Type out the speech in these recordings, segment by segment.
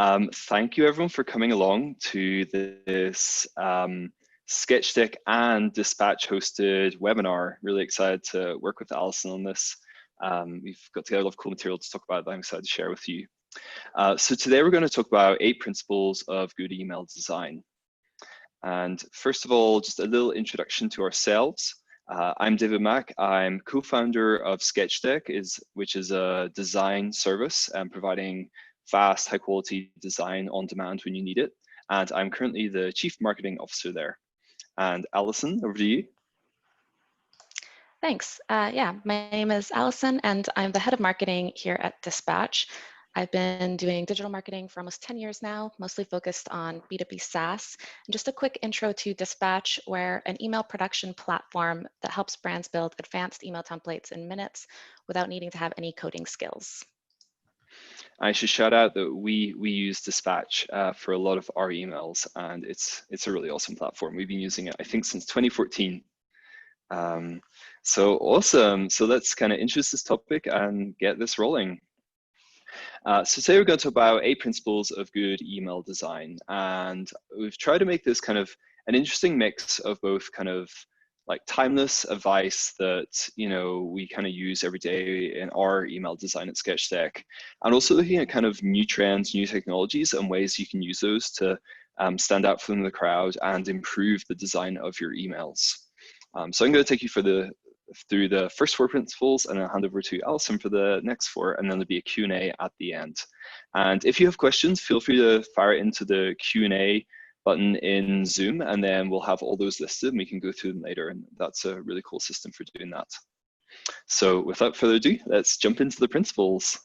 Thank you everyone for coming along to this SketchDeck and Dyspatch hosted webinar. Really excited to work with Alison on this. We've got together a lot of cool material to talk about that I'm excited to share with you. So today we're going to talk about 8 principles of good email design. And first of all, just a little introduction to ourselves. I'm David Mack. I'm co-founder of SketchDeck, which is a design service providing fast, high quality design on demand when you need it. And I'm currently the Chief Marketing Officer there. And Alison, over to you. Thanks. Yeah, my name is Alison and I'm the head of marketing here at Dyspatch. I've been doing digital marketing for almost 10 years now, mostly focused on B2B SaaS. And just a quick intro to Dyspatch, we're an email production platform that helps brands build advanced email templates in minutes without needing to have any coding skills. I should shout out that we use Dyspatch for a lot of our emails, and it's a really awesome platform. We've been using it, I think, since 2014. So awesome. So let's kind of introduce this topic and get this rolling. So today we're going to talk about 8 principles of good email design, and we've tried to make this kind of an interesting mix of both kind of like timeless advice that we kind of use every day in our email design at SketchDeck, and also looking at kind of new trends, new technologies, and ways you can use those to stand out from the crowd and improve the design of your emails. So I'm going to take you through the first 4 principles, and I'll hand over to Alison for the next 4, and then there'll be a Q&A at the end. And if you have questions, feel free to fire it into the Q&A button in Zoom, and then we'll have all those listed and we can go through them later, and that's a really cool system for doing that. So without further ado, let's jump into the principles.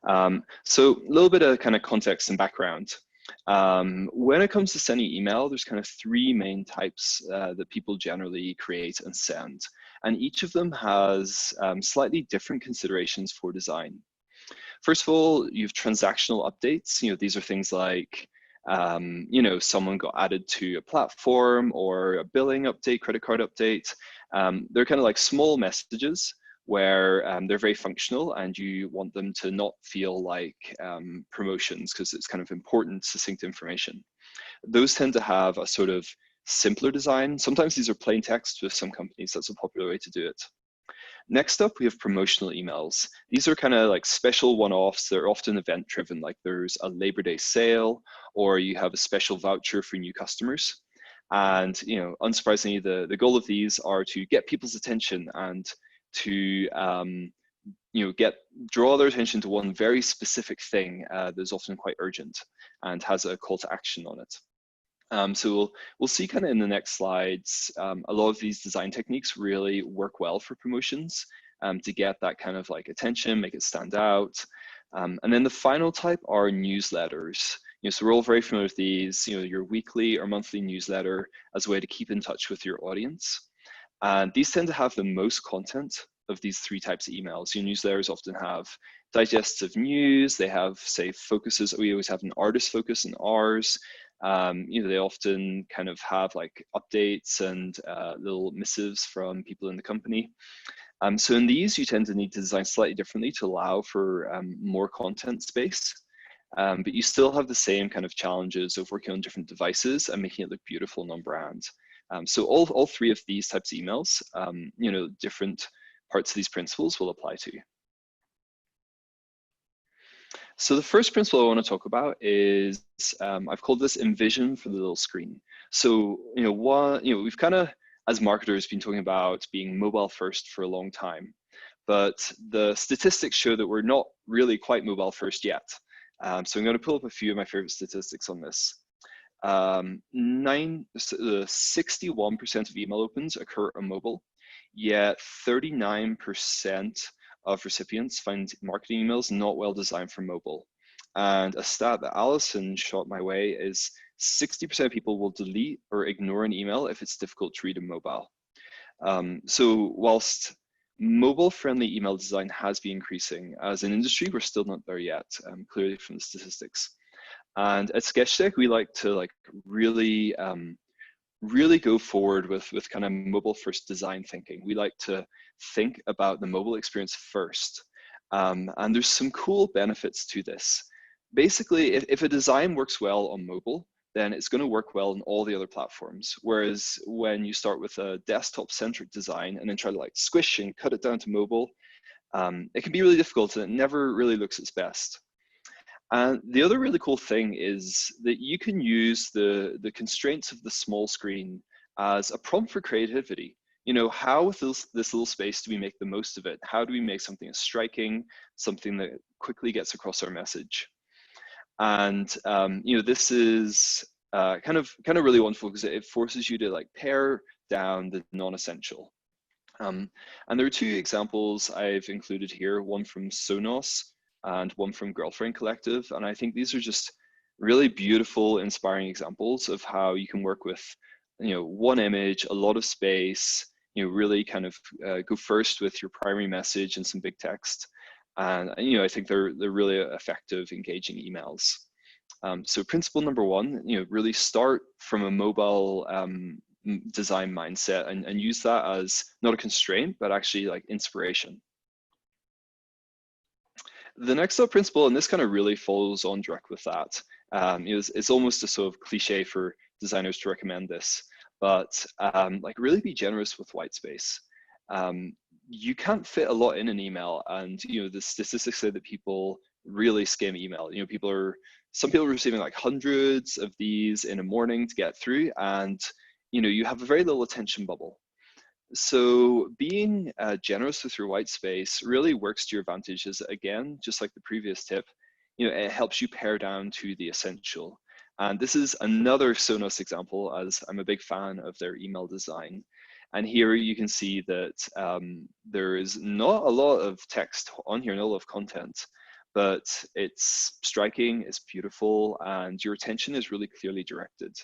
So a little bit of kind of context and background. When it comes to sending email, there's kind of 3 main types that people generally create and send, and each of them has slightly different considerations for design. First of all, you have transactional updates. These are things like someone got added to a platform, or a billing update, credit card update. They're kind of like small messages where they're very functional, and you want them to not feel like promotions, because it's kind of important, succinct information. Those tend to have a sort of simpler design. Sometimes these are plain text with some companies. That's a popular way to do it. Next up, we have promotional emails. These are kind of like special one-offs. They're often event-driven, like there's a Labor Day sale, or you have a special voucher for new customers. And unsurprisingly, the goal of these are to get people's attention and to draw their attention to one very specific thing that's often quite urgent and has a call to action on it. So we'll see kind of in the next slides, a lot of these design techniques really work well for promotions to get that kind of like attention, make it stand out. And then the final type are newsletters. So we're all very familiar with these, your weekly or monthly newsletter as a way to keep in touch with your audience. And these tend to have the most content of these 3 types of emails. Your newsletters often have digests of news. They have, say, focuses. We always have an artist focus in ours. They often kind of have like updates and little missives from people in the company. So in these, you tend to need to design slightly differently to allow for more content space. But you still have the same kind of challenges of working on different devices and making it look beautiful and on brand. So all 3 of these types of emails, different parts of these principles will apply to. So the first principle I want to talk about is, I've called this Envision for the little screen. So, we've kind of, as marketers, been talking about being mobile first for a long time, but the statistics show that we're not really quite mobile first yet. So I'm going to pull up a few of my favorite statistics on this. 61% of email opens occur on mobile, yet 39% of recipients find marketing emails not well designed for mobile. And a stat that Alison shot my way is 60% of people will delete or ignore an email if it's difficult to read on mobile. So whilst mobile-friendly email design has been increasing, as an industry, we're still not there yet, clearly from the statistics. And at SketchDeck, we like to really go forward with kind of mobile first design thinking. We like to think about the mobile experience first. And there's some cool benefits to this. basically, if a design works well on mobile, then it's going to work well on all the other platforms. Whereas when you start with a desktop-centric design and then try to like squish and cut it down to mobile, it can be really difficult and it never really looks its best. And the other really cool thing is that you can use the constraints of the small screen as a prompt for creativity. You know, how with this little space do we make the most of it? How do we make something striking, something that quickly gets across our message? And you know, this is kind of really wonderful because it forces you to like pare down the non-essential. And there are two examples I've included here, one from Sonos and one from Girlfriend Collective. And I think these are just really beautiful, inspiring examples of how you can work with, you know, one image, a lot of space, you know, really kind of go first with your primary message and some big text. And, you know, I think they're really effective, engaging emails. So principle number one, you know, really start from a mobile design mindset and use that as not a constraint, but actually like inspiration. The next up principle, and this kind of really follows on direct with that, it's almost a sort of cliche for designers to recommend this, but like really be generous with white space. You can't fit a lot in an email, and you know the statistics say that people really skim email. You know, some people are receiving like hundreds of these in a morning to get through, and you know you have a very little attention bubble. So being generous with your white space really works to your advantage. As again, just like the previous tip, you know, it helps you pare down to the essential. And this is another Sonos example, as I'm a big fan of their email design. And here you can see that there is not a lot of text on here, not a lot of content, but it's striking, it's beautiful, and your attention is really clearly directed.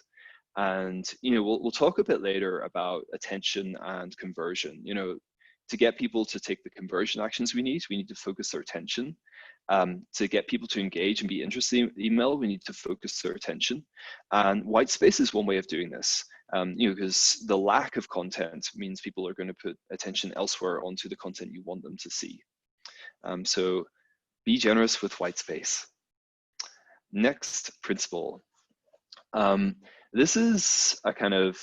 And you know, we'll talk a bit later about attention and conversion. You know, to get people to take the conversion actions we need to focus their attention. To get people to engage and be interested in email, we need to focus their attention. And white space is one way of doing this. You know, because the lack of content means people are going to put attention elsewhere onto the content you want them to see. So be generous with white space. Next principle. This is a kind of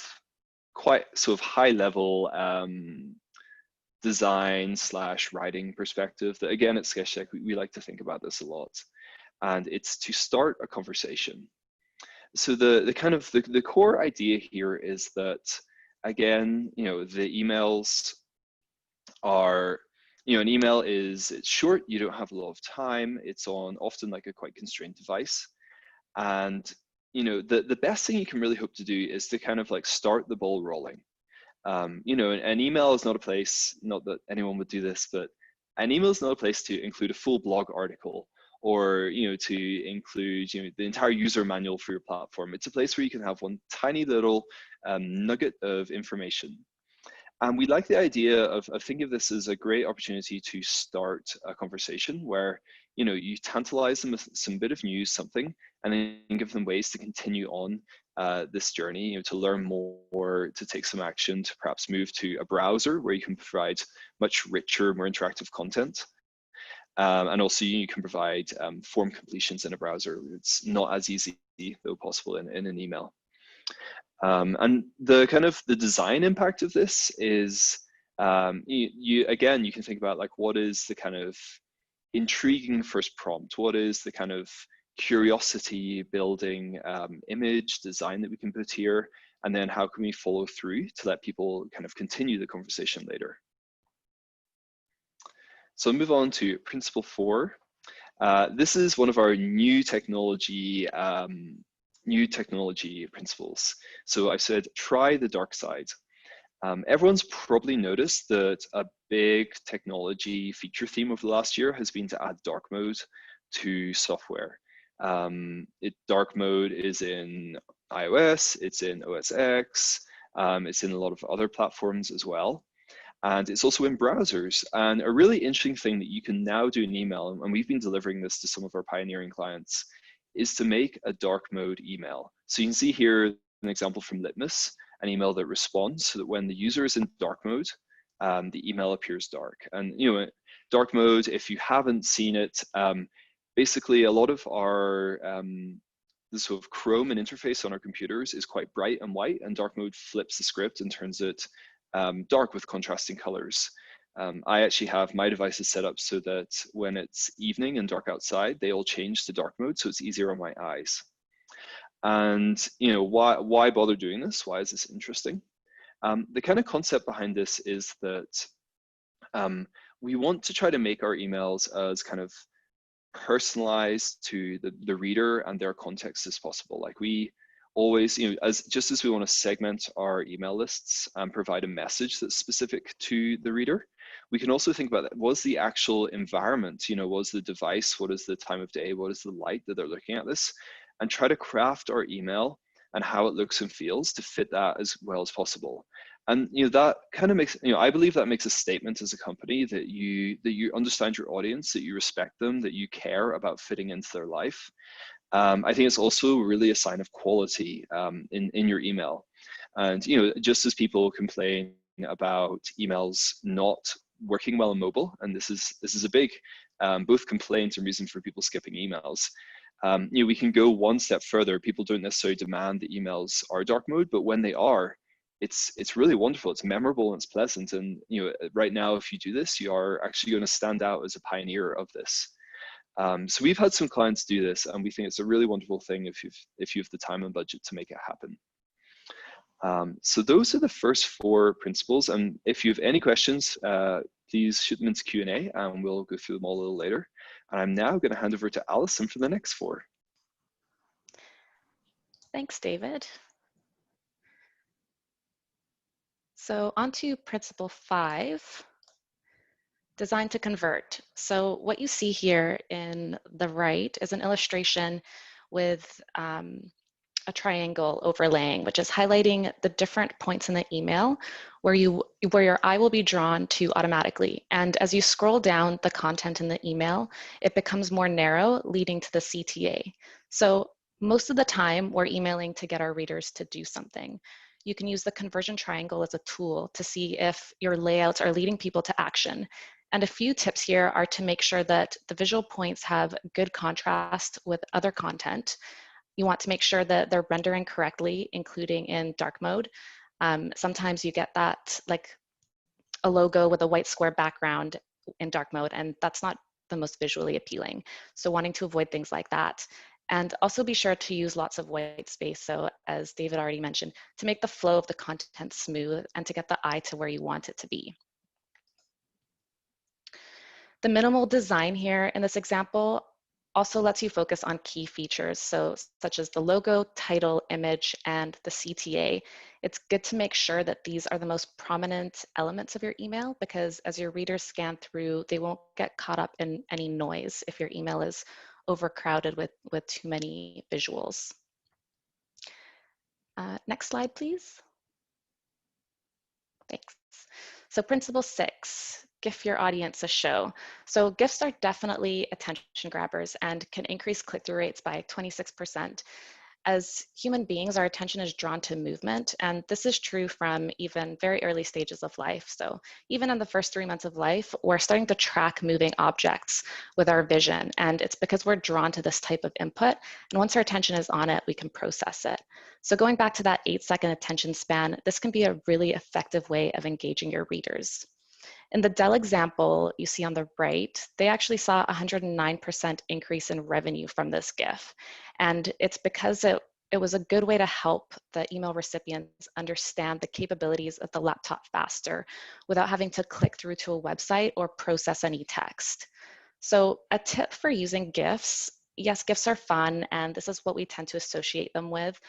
quite sort of high level design / writing perspective that again at SketchDeck, we like to think about this a lot. And it's to start a conversation. So the kind of the core idea here is that, again, you know, the emails are, you know, an email it's short, you don't have a lot of time, it's on often like a quite constrained device. And you know, the best thing you can really hope to do is to kind of like start the ball rolling. You know, an email is not a place, not that anyone would do this, but an email is not a place to include a full blog article or, you know, to include, you know, the entire user manual for your platform. It's a place where you can have one tiny little nugget of information. And we like the idea of thinking of this as a great opportunity to start a conversation where, you know, you tantalize them with some bit of news, something, and then give them ways to continue on this journey, you know, to learn more, to take some action, to perhaps move to a browser where you can provide much richer, more interactive content. And also you can provide form completions in a browser. It's not as easy, though possible in an email. And the kind of the design impact of this is, again, you can think about like, what is the kind of intriguing first prompt? What is the kind of curiosity building image design that we can put here? And then how can we follow through to let people kind of continue the conversation later? So I'll move on to principle 4. This is one of our new technology principles. So I've said, try the dark side. Everyone's probably noticed that a big technology feature theme over the last year has been to add dark mode to software. Dark mode is in iOS, it's in OS X, it's in a lot of other platforms as well. And it's also in browsers. And a really interesting thing that you can now do in email, and we've been delivering this to some of our pioneering clients, is to make a dark mode email. So you can see here an example from Litmus, an email that responds so that when the user is in dark mode, the email appears dark. And you know, dark mode, if you haven't seen it, basically a lot of our the sort of Chrome and interface on our computers is quite bright and white, and dark mode flips the script and turns it dark with contrasting colors. I actually have my devices set up so that when it's evening and dark outside, they all change to dark mode, so it's easier on my eyes. And you know, why bother doing this? Why is this interesting? The kind of concept behind this is that we want to try to make our emails as kind of personalized to the reader and their context as possible. Like we always, you know, just as we want to segment our email lists and provide a message that's specific to the reader, we can also think about that. What's the actual environment? You know, what's the device? What is the time of day? What is the light that they're looking at this? And try to craft our email and how it looks and feels to fit that as well as possible. And you know, that kind of makes, you know, I believe that makes a statement as a company that you understand your audience, that you respect them, that you care about fitting into their life. I think it's also really a sign of quality in your email. And you know, just as people complain about emails not working well on mobile, and this is a big both complaint and reason for people skipping emails. You know, we can go one step further. People don't necessarily demand that emails are dark mode, but when they are, it's really wonderful. It's memorable and it's pleasant. And you know, right now, if you do this, you are actually going to stand out as a pioneer of this. So we've had some clients do this, and we think it's a really wonderful thing if you have the time and budget to make it happen. So those are the first 4 principles. And if you have any questions, please shoot them into Q&A, and we'll go through them all a little later. And I'm now going to hand over to Alison for the next 4. Thanks, David. So on to principle 5, design to convert. So what you see here in the right is an illustration with a triangle overlaying, which is highlighting the different points in the email where your eye will be drawn to automatically. And as you scroll down the content in the email, it becomes more narrow, leading to the CTA. So most of the time, we're emailing to get our readers to do something. You can use the conversion triangle as a tool to see if your layouts are leading people to action. And a few tips here are to make sure that the visual points have good contrast with other content. You want to make sure that they're rendering correctly, including in dark mode. Sometimes you get that, like a logo with a white square background in dark mode, and that's not the most visually appealing. So wanting to avoid things like that. And also be sure to use lots of white space. So as David already mentioned, to make the flow of the content smooth and to get the eye to where you want it to be. The minimal design here in this example also lets you focus on key features, so such as the logo, title, image, and the CTA. It's good to make sure that these are the most prominent elements of your email, because as your readers scan through, they won't get caught up in any noise if your email is overcrowded with too many visuals. Next slide, please. Thanks. So principle 6, gift your audience a show. So gifts are definitely attention grabbers and can increase click-through rates by 26%. As human beings, our attention is drawn to movement, and this is true from even very early stages of life. So even in the first 3 months of life, we're starting to track moving objects with our vision, and it's because we're drawn to this type of input, and once our attention is on it, we can process it. So going back to that 8-second attention span, this can be a really effective way of engaging your readers. In the Dell example you see on the right, they actually saw a 109% increase in revenue from this GIF. And it's because it was a good way to help the email recipients understand the capabilities of the laptop faster without having to click through to a website or process any text. So a tip for using GIFs, yes, GIFs are fun, and this is what we tend to associate them with,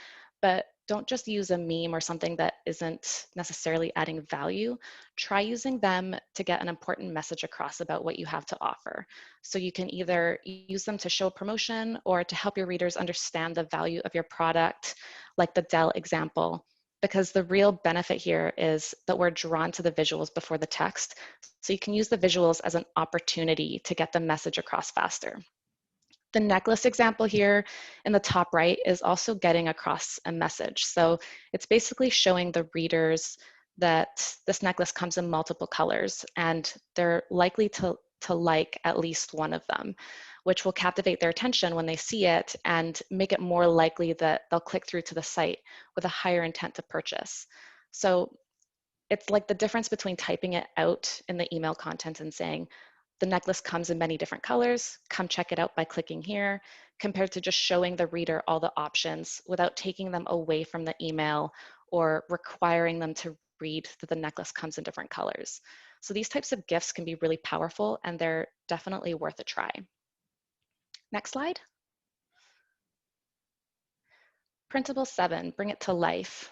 but don't just use a meme or something that isn't necessarily adding value. Try using them to get an important message across about what you have to offer. So you can either use them to show a promotion or to help your readers understand the value of your product, like the Dell example, because the real benefit here is that we're drawn to the visuals before the text. So you can use the visuals as an opportunity to get the message across faster. The necklace example here in the top right is also getting across a message. So it's basically showing the readers that this necklace comes in multiple colors and they're likely to like at least one of them. which will captivate their attention when they see it and make it more likely that they'll click through to the site with a higher intent to purchase. So it's like the difference between typing it out in the email content and saying, the necklace comes in many different colors, come check it out by clicking here, compared to just showing the reader all the options without taking them away from the email or requiring them to read that the necklace comes in different colors. So these types of gifts can be really powerful and they're definitely worth a try. Next slide. Printable 7, bring it to life.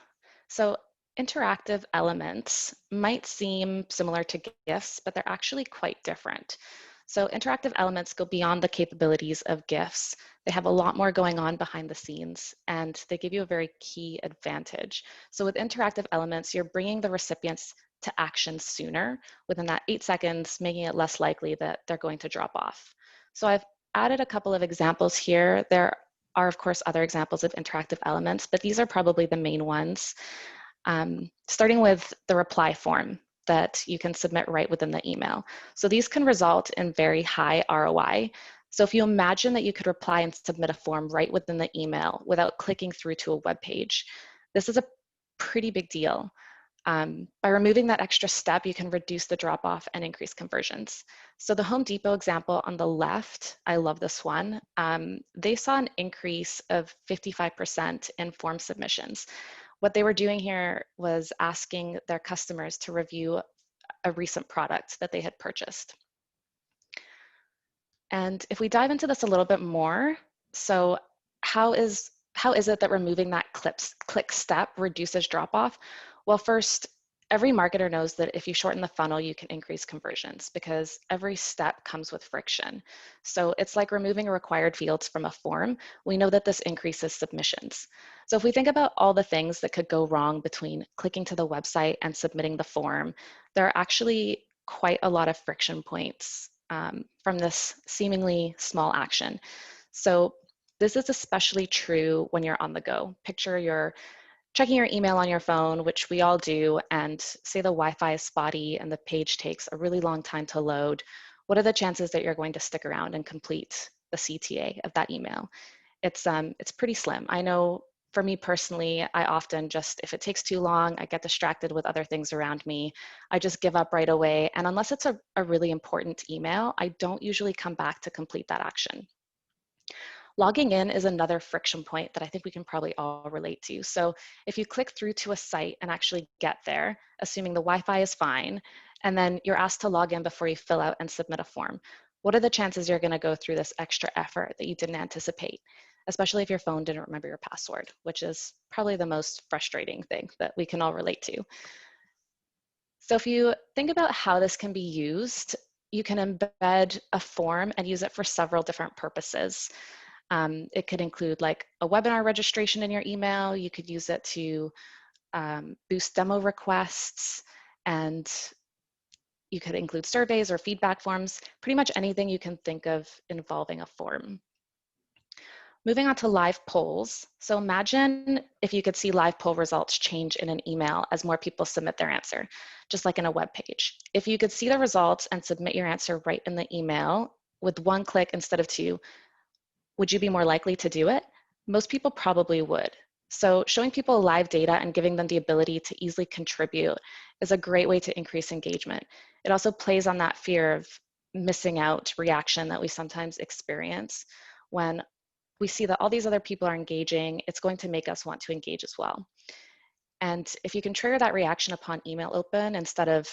So interactive elements might seem similar to GIFs, but they're actually quite different. So interactive elements go beyond the capabilities of GIFs. They have a lot more going on behind the scenes, and they give you a very key advantage. So with interactive elements, you're bringing the recipients to action sooner, within that 8 seconds, making it less likely that they're going to drop off. So I've added a couple of examples here. There are, of course, other examples of interactive elements, but these are probably the main ones. Starting with the reply form that you can submit right within the email. So these can result in very high ROI. So if you imagine that you could reply and submit a form right within the email without clicking through to a web page, this is a pretty big deal. By removing that extra step, you can reduce the drop-off and increase conversions. So the Home Depot example on the left, I love this one. They saw an increase of 55% in form submissions. What they were doing here was asking their customers to review a recent product that they had purchased. And if we dive into this a little bit more, so how is it that removing that click step reduces drop-off? Well, first, every marketer knows that if you shorten the funnel, you can increase conversions because every step comes with friction. So it's like removing required fields from a form. We know that this increases submissions. So if we think about all the things that could go wrong between clicking to the website and submitting the form, there are actually quite a lot of friction points from this seemingly small action. So this is especially true when you're on the go. Picture you're checking your email on your phone, which we all do, and say the Wi-Fi is spotty and the page takes a really long time to load. What are the chances that you're going to stick around and complete the CTA of that email? It's pretty slim. I know for me personally, I often just, if it takes too long, I get distracted with other things around me. I just give up right away. And unless it's a really important email, I don't usually come back to complete that action. Logging in is another friction point that I think we can probably all relate to. So if you click through to a site and actually get there, assuming the Wi-Fi is fine, and then you're asked to log in before you fill out and submit a form, what are the chances you're going to go through this extra effort that you didn't anticipate, especially if your phone didn't remember your password, which is probably the most frustrating thing that we can all relate to. So if you think about how this can be used, you can embed a form and use it for several different purposes. It could include like a webinar registration in your email. You could use it to boost demo requests, and you could include surveys or feedback forms, pretty much anything you can think of involving a form. Moving on to live polls. So imagine if you could see live poll results change in an email as more people submit their answer, just like in a web page. If you could see the results and submit your answer right in the email with one click instead of two, would you be more likely to do it? Most people probably would. So showing people live data and giving them the ability to easily contribute is a great way to increase engagement. It also plays on that fear of missing out reaction that we sometimes experience when we see that all these other people are engaging. It's going to make us want to engage as well. And if you can trigger that reaction upon email open instead of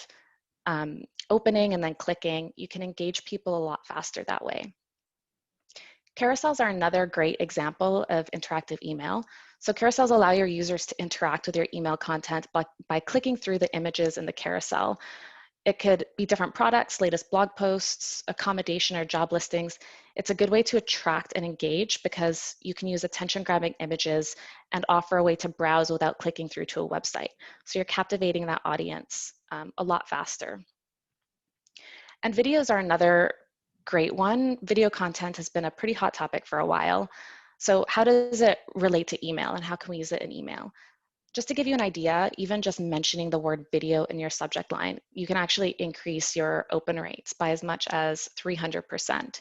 opening and then clicking, you can engage people a lot faster that way. Carousels are another great example of interactive email. So carousels allow your users to interact with your email content by clicking through the images in the carousel. It could be different products, latest blog posts, accommodation or job listings. It's a good way to attract and engage because you can use attention-grabbing images and offer a way to browse without clicking through to a website. So you're captivating that audience a lot faster. And videos are another great one. Video content has been a pretty hot topic for a while. So how does it relate to email and how can we use it in email? Just to give you an idea, even just mentioning the word video in your subject line, you can actually increase your open rates by as much as 300%.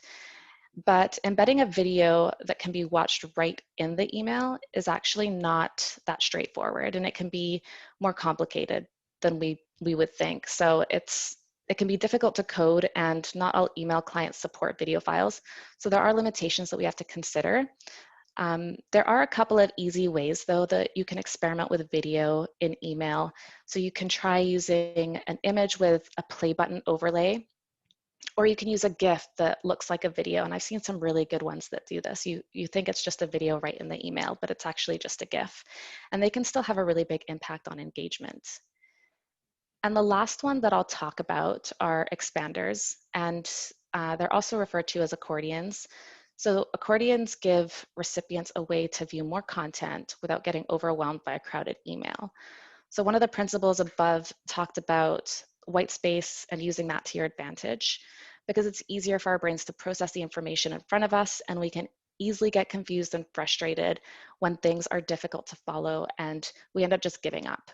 But embedding a video that can be watched right in the email is actually not that straightforward, and it can be more complicated than we would think. So it can be difficult to code, and not all email clients support video files. So there are limitations that we have to consider. There are a couple of easy ways, though, that you can experiment with video in email. So you can try using an image with a play button overlay, or you can use a GIF that looks like a video. And I've seen some really good ones that do this. You think it's just a video right in the email, but it's actually just a GIF. And they can still have a really big impact on engagement. And the last one that I'll talk about are expanders. And they're also referred to as accordions. So accordions give recipients a way to view more content without getting overwhelmed by a crowded email. So one of the principles above talked about white space and using that to your advantage, because it's easier for our brains to process the information in front of us, and we can easily get confused and frustrated when things are difficult to follow and we end up just giving up.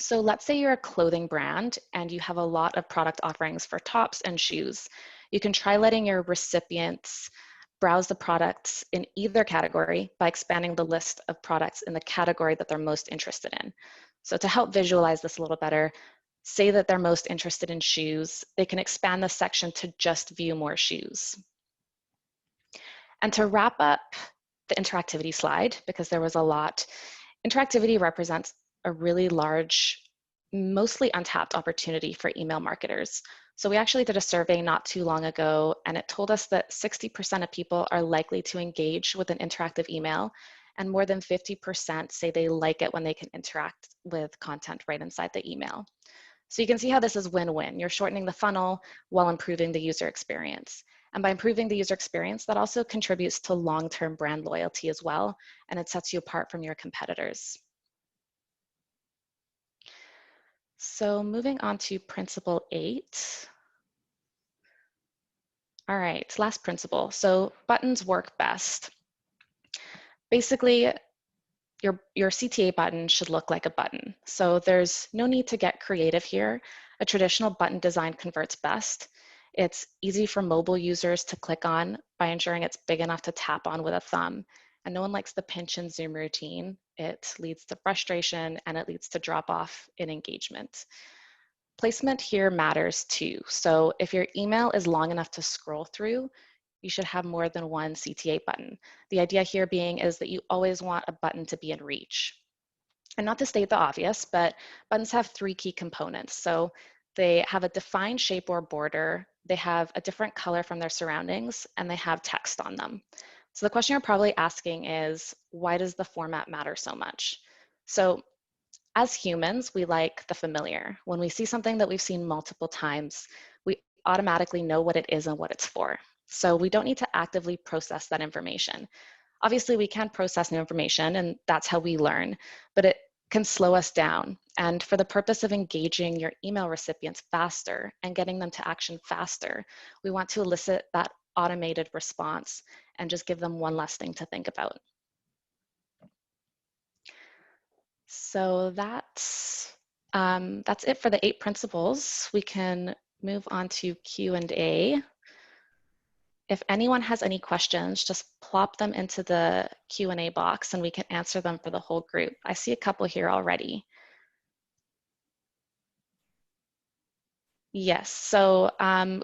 So let's say you're a clothing brand and you have a lot of product offerings for tops and shoes. You can try letting your recipients browse the products in either category by expanding the list of products in the category that they're most interested in. So to help visualize this a little better, say that they're most interested in shoes, they can expand the section to just view more shoes. And to wrap up the interactivity slide, because there was a lot, interactivity represents a really large, mostly untapped opportunity for email marketers. So we actually did a survey not too long ago, and it told us that 60% of people are likely to engage with an interactive email, and more than 50% say they like it when they can interact with content right inside the email. So you can see how this is win-win. You're shortening the funnel while improving the user experience. And by improving the user experience, that also contributes to long-term brand loyalty as well, and it sets you apart from your competitors. So moving on to principle 8. All right, last principle. So buttons work best. Basically, your CTA button should look like a button. So there's no need to get creative here. A traditional button design converts best. It's easy for mobile users to click on by ensuring it's big enough to tap on with a thumb. And no one likes the pinch and zoom routine. It leads to frustration, and it leads to drop off in engagement. Placement here matters too. So if your email is long enough to scroll through, you should have more than one CTA button. The idea here being is that you always want a button to be in reach. And not to state the obvious, but buttons have 3 key components. So they have a defined shape or border, they have a different color from their surroundings, and they have text on them. So the question you're probably asking is, why does the format matter so much? So as humans, we like the familiar. When we see something that we've seen multiple times, we automatically know what it is and what it's for. So we don't need to actively process that information. Obviously, we can process new information, and that's how we learn, but it can slow us down. And for the purpose of engaging your email recipients faster and getting them to action faster, we want to elicit that automated response and just give them one less thing to think about. So that's it for the 8 principles. We can move on to Q&A. If anyone has any questions, just plop them into the Q&A box and we can answer them for the whole group. I see a couple here already. Yes, so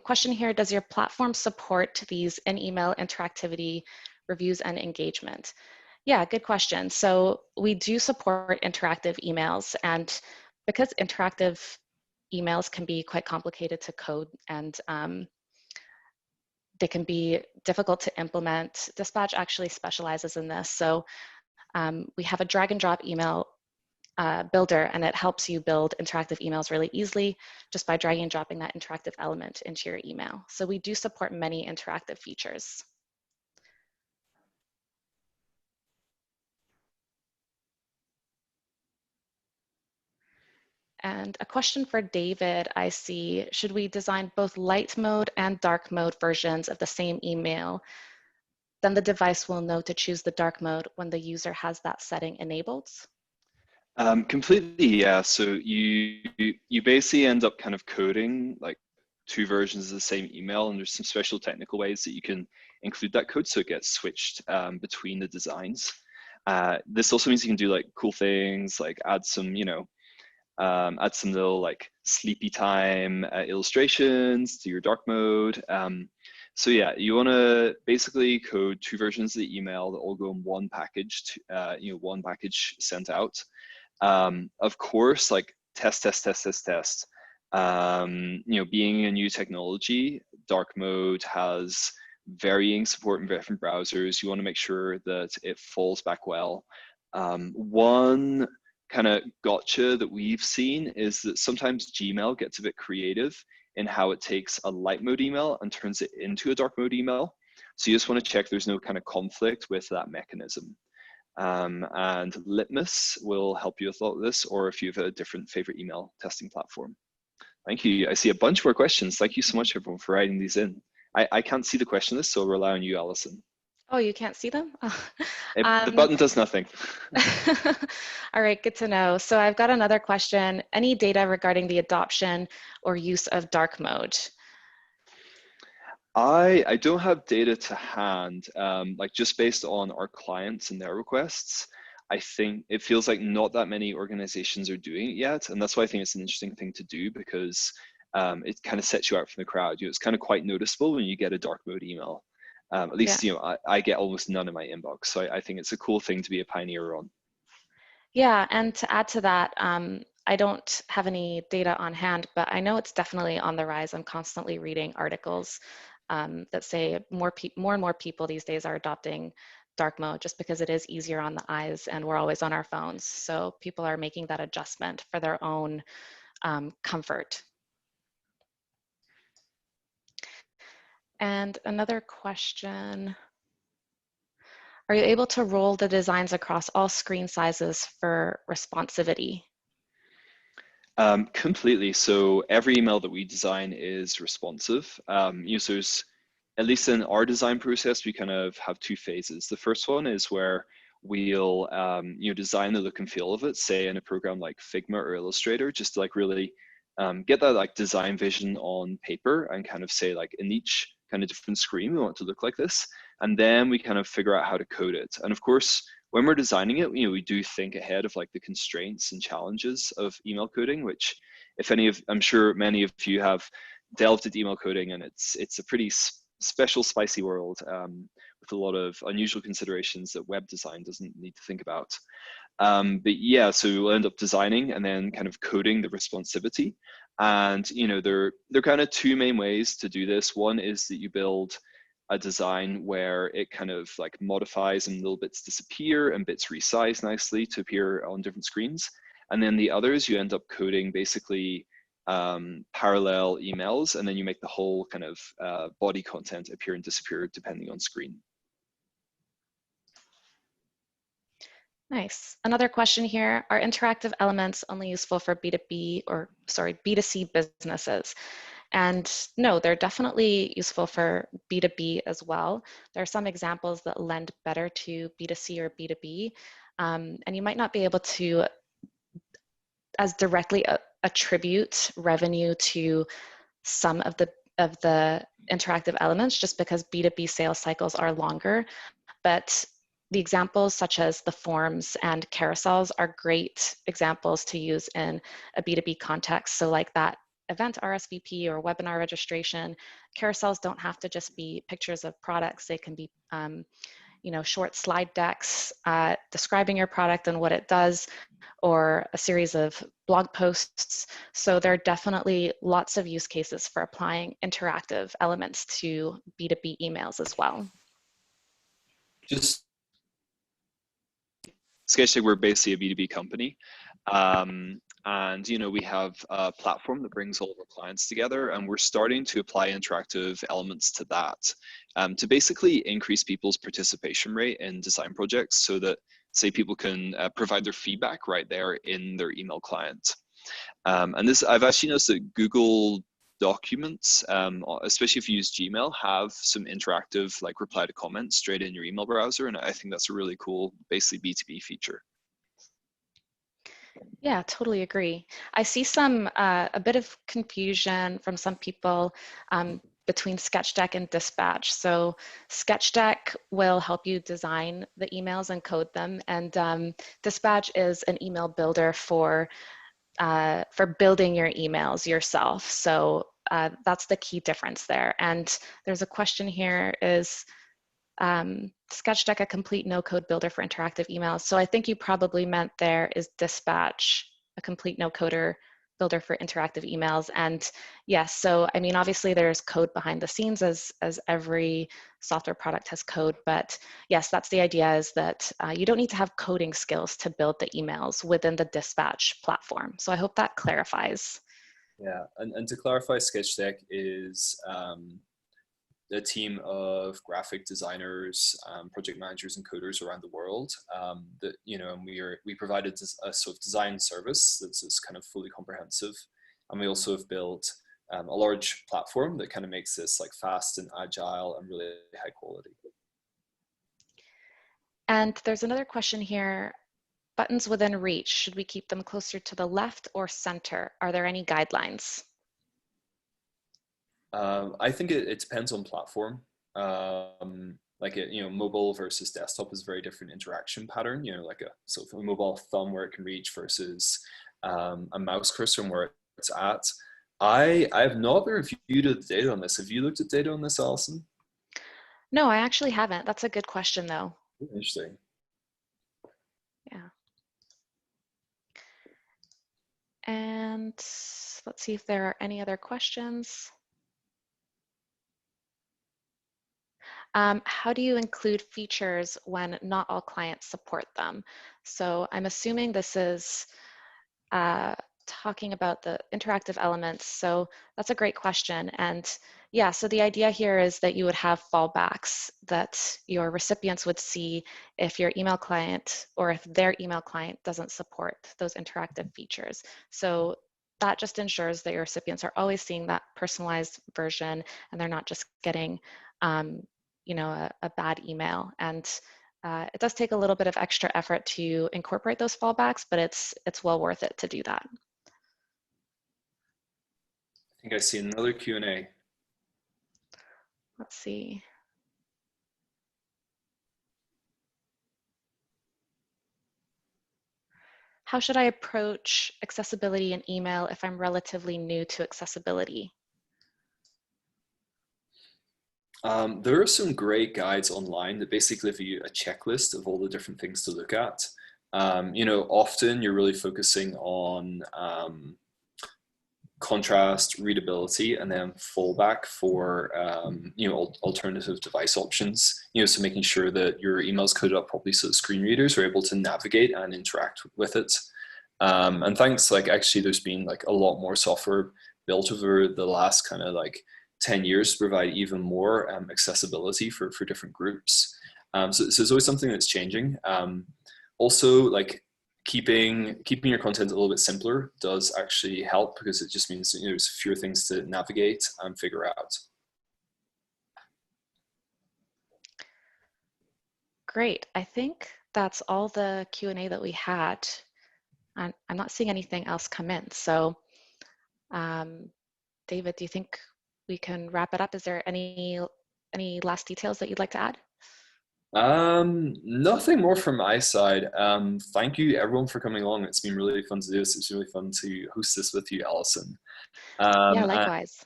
question here, does your platform support these in-email interactivity reviews and engagement? Yeah, good question. So we do support interactive emails, and because interactive emails can be quite complicated to code and they can be difficult to implement, Dyspatch actually specializes in this. So we have a drag and drop email builder, and it helps you build interactive emails really easily just by dragging and dropping that interactive element into your email. So we do support many interactive features. And a question for David, I see, should we design both light mode and dark mode versions of the same email? Then the device will know to choose the dark mode when the user has that setting enabled? Completely, yeah. So you basically end up kind of coding like two versions of the same email, and there's some special technical ways that you can include that code so it gets switched between the designs. This also means you can do like cool things like add some, add some little like sleepy time illustrations to your dark mode. So yeah, you want to basically code two versions of the email that all go in one package, one package sent out. Of course, like test. Being a new technology, dark mode has varying support in different browsers. You want to make sure that it falls back well. One kind of gotcha that we've seen is that sometimes Gmail gets a bit creative in how it takes a light mode email and turns it into a dark mode email. So you just want to check there's no kind of conflict with that mechanism. And Litmus will help you with all of this, or if you have a different favorite email testing platform. Thank you. I see a bunch more questions. Thank you so much, everyone, for writing these in. I can't see the question list, so I'll rely on you, Alison. Oh, you can't see them? The button does nothing. All right, good to know. So I've got another question. Any data regarding the adoption or use of dark mode? I don't have data to hand, like just based on our clients and their requests. I think it feels like not that many organizations are doing it yet. And that's why I think it's an interesting thing to do, because it kind of sets you out from the crowd. It's kind of quite noticeable when you get a dark mode email. At least, I get almost none in my inbox. So I think it's a cool thing to be a pioneer on. Yeah, and to add to that, I don't have any data on hand, but I know it's definitely on the rise. I'm constantly reading articles that say more and more people these days are adopting dark mode just because it is easier on the eyes and we're always on our phones. So people are making that adjustment for their own comfort. And another question, are you able to roll the designs across all screen sizes for responsivity? Completely. So every email that we design is responsive. Users, at least in our design process, we kind of have two phases. The first one is where we'll design the look and feel of it, say in a program like Figma or Illustrator, just to like really get that like design vision on paper and kind of say like in each kind of different screen we want it to look like this, and then we kind of figure out how to code it. And of course, when we're designing it, we do think ahead of like the constraints and challenges of email coding, which I'm sure many of you have delved into email coding, and it's a pretty special, spicy world with a lot of unusual considerations that web design doesn't need to think about. But yeah, so we'll end up designing and then kind of coding the responsivity. And there are kind of two main ways to do this. One is that you build a design where it kind of like modifies and little bits disappear and bits resize nicely to appear on different screens. And then the others, you end up coding basically parallel emails, and then you make the whole kind of body content appear and disappear depending on screen. Nice. Another question here, are interactive elements only useful for B2C businesses? And no, they're definitely useful for B2B as well. There are some examples that lend better to B2C or B2B, and you might not be able to as directly attribute revenue to some of the interactive elements just because B2B sales cycles are longer. But the examples such as the forms and carousels are great examples to use in a B2B context. So like that event RSVP or webinar registration, carousels don't have to just be pictures of products. They can be short slide decks describing your product and what it does, or a series of blog posts. So there are definitely lots of use cases for applying interactive elements to B2B emails as well. SketchDeck, we're basically a B2B company. And we have a platform that brings all of our clients together, and we're starting to apply interactive elements to that to basically increase people's participation rate in design projects, so that, say, people can provide their feedback right there in their email client. And this, I've actually noticed that Google Documents, especially if you use Gmail, have some interactive like reply to comments straight in your email browser, and I think that's a really cool, basically B2B feature. Yeah, totally agree. I see some a bit of confusion from some people between SketchDeck and Dispatch. So SketchDeck will help you design the emails and code them, and Dispatch is an email builder for building your emails yourself. So that's the key difference there. And there's a question here: is SketchDeck a complete no-code builder for interactive emails? So I think you probably meant there is Dispatch a complete no-coder builder for interactive emails. And yes, so I mean, obviously there's code behind the scenes as every software product has code, but yes, that's the idea, is that you don't need to have coding skills to build the emails within the Dispatch platform. So I hope that clarifies. Yeah, and to clarify, SketchDeck is a team of graphic designers, project managers, and coders around the world. That, you know, and we provided a sort of design service that's kind of fully comprehensive, and we also have built a large platform that kind of makes this like fast and agile and really high quality. And there's another question here: buttons within reach, should we keep them closer to the left or center? Are there any guidelines? I think it depends on platform. Like you know, mobile versus desktop is a very different interaction pattern. You know, like a sort of a mobile thumb where it can reach versus a mouse cursor and where it's at. I have not reviewed the data on this. Have you looked at data on this, Alison? No, I actually haven't. That's a good question, though. Interesting. Yeah. And let's see if there are any other questions. How do you include features when not all clients support them? So I'm assuming this is talking about the interactive elements. So that's a great question. And yeah, so the idea here is that you would have fallbacks that your recipients would see if your email client or if their email client doesn't support those interactive features. So that just ensures that your recipients are always seeing that personalized version, and they're not just getting you know, a bad email. And it does take a little bit of extra effort to incorporate those fallbacks, but it's well worth it to do that. I think I see another Q&A. Let's see. How should I approach accessibility in email if I'm relatively new to accessibility? There are some great guides online that basically give you a checklist of all the different things to look at. You know, often you're really focusing on contrast, readability, and then fallback for you know, alternative device options. You know, so making sure that your email's coded up properly so that screen readers are able to navigate and interact with it. And thanks, like actually, there's been like a lot more software built over the last kind of like 10 years to provide even more accessibility for different groups. So there's always something that's changing. Also, like keeping your content a little bit simpler does actually help, because it just means, you know, there's fewer things to navigate and figure out. Great. I think that's all the Q&A that we had. I'm not seeing anything else come in. So David, do you think we can wrap it up? Is there any last details that you'd like to add? Nothing more from my side. Thank you everyone for coming along. It's been really fun to do this. It's really fun to host this with you, Alison. Yeah, likewise.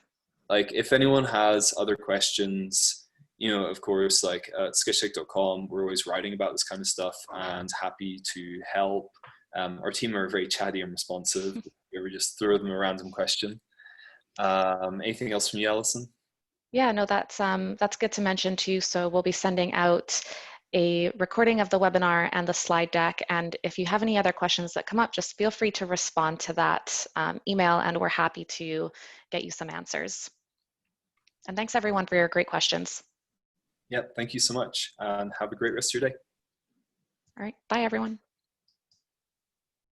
Like if anyone has other questions, you know, of course, like at sketchdeck.com, we're always writing about this kind of stuff and happy to help. Our team are very chatty and responsive. You ever just throw them a random question. Anything else from you, Alison? Yeah, no, that's good to mention too. So we'll be sending out a recording of the webinar and the slide deck. And if you have any other questions that come up, just feel free to respond to that email, and we're happy to get you some answers. And thanks everyone for your great questions. Yeah, thank you so much, and have a great rest of your day. All right, bye everyone.